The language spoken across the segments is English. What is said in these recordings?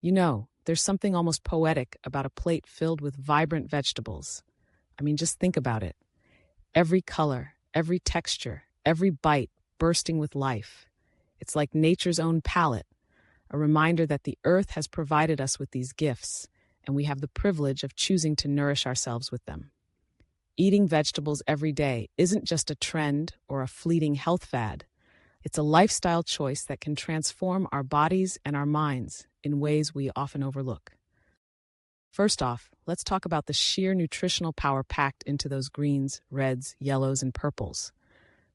There's something almost poetic about a plate filled with vibrant vegetables. I mean, just think about it. Every color, every texture, every bite bursting with life. It's like nature's own palette, a reminder that the earth has provided us with these gifts, and we have the privilege of choosing to nourish ourselves with them. Eating vegetables every day isn't just a trend or a fleeting health fad. It's a lifestyle choice that can transform our bodies and our minds in ways we often overlook. First off, let's talk about the sheer nutritional power packed into those greens, reds, yellows, and purples.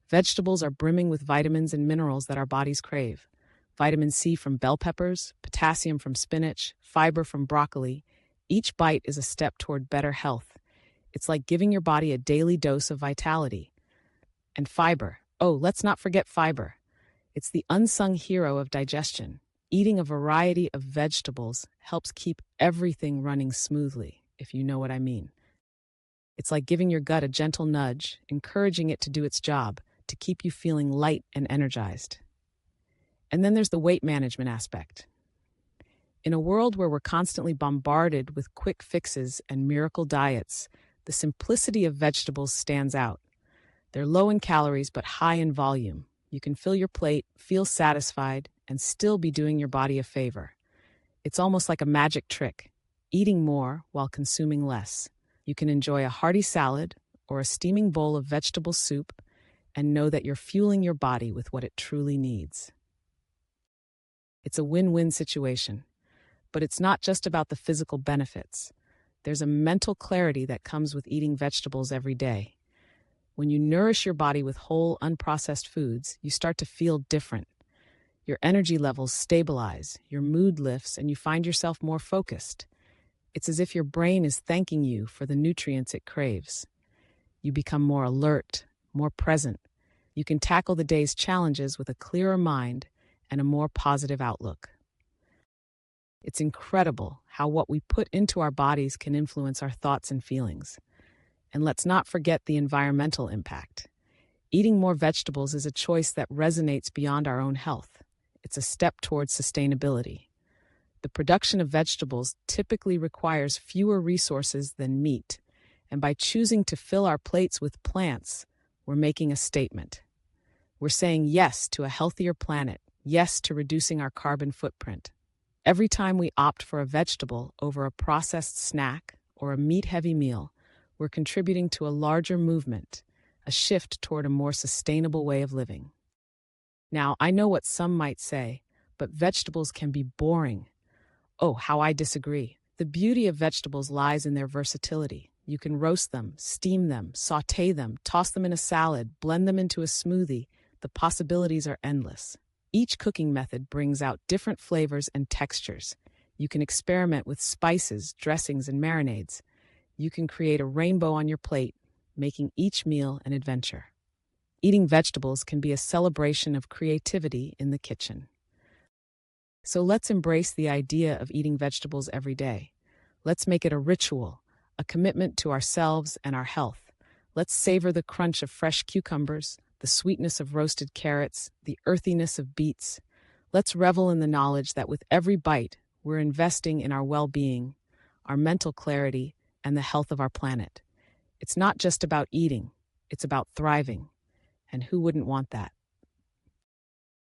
Vegetables are brimming with vitamins and minerals that our bodies crave. Vitamin C from bell peppers, potassium from spinach, fiber from broccoli. Each bite is a step toward better health. It's like giving your body a daily dose of vitality. And fiber. Oh, let's not forget fiber. It's the unsung hero of digestion. Eating a variety of vegetables helps keep everything running smoothly, if you know what I mean. It's like giving your gut a gentle nudge, encouraging it to do its job, to keep you feeling light and energized. And then there's the weight management aspect. In a world where we're constantly bombarded with quick fixes and miracle diets, the simplicity of vegetables stands out. They're low in calories but high in volume. You can fill your plate, feel satisfied, and still be doing your body a favor. It's almost like a magic trick, eating more while consuming less. You can enjoy a hearty salad or a steaming bowl of vegetable soup and know that you're fueling your body with what it truly needs. It's a win-win situation, but it's not just about the physical benefits. There's a mental clarity that comes with eating vegetables every day. When you nourish your body with whole, unprocessed foods, you start to feel different. Your energy levels stabilize, your mood lifts, and you find yourself more focused. It's as if your brain is thanking you for the nutrients it craves. You become more alert, more present. You can tackle the day's challenges with a clearer mind and a more positive outlook. It's incredible how what we put into our bodies can influence our thoughts and feelings. And let's not forget the environmental impact. Eating more vegetables is a choice that resonates beyond our own health. It's a step towards sustainability. The production of vegetables typically requires fewer resources than meat, and by choosing to fill our plates with plants, we're making a statement. We're saying yes to a healthier planet, yes to reducing our carbon footprint. Every time we opt for a vegetable over a processed snack or a meat-heavy meal, we're contributing to a larger movement, a shift toward a more sustainable way of living. Now, I know what some might say, but vegetables can be boring. Oh, how I disagree. The beauty of vegetables lies in their versatility. You can roast them, steam them, sauté them, toss them in a salad, blend them into a smoothie. The possibilities are endless. Each cooking method brings out different flavors and textures. You can experiment with spices, dressings, and marinades. You can create a rainbow on your plate, making each meal an adventure. Eating vegetables can be a celebration of creativity in the kitchen. So let's embrace the idea of eating vegetables every day. Let's make it a ritual, a commitment to ourselves and our health. Let's savor the crunch of fresh cucumbers, the sweetness of roasted carrots, the earthiness of beets. Let's revel in the knowledge that with every bite, we're investing in our well-being, our mental clarity, and the health of our planet. It's not just about eating, it's about thriving. And who wouldn't want that?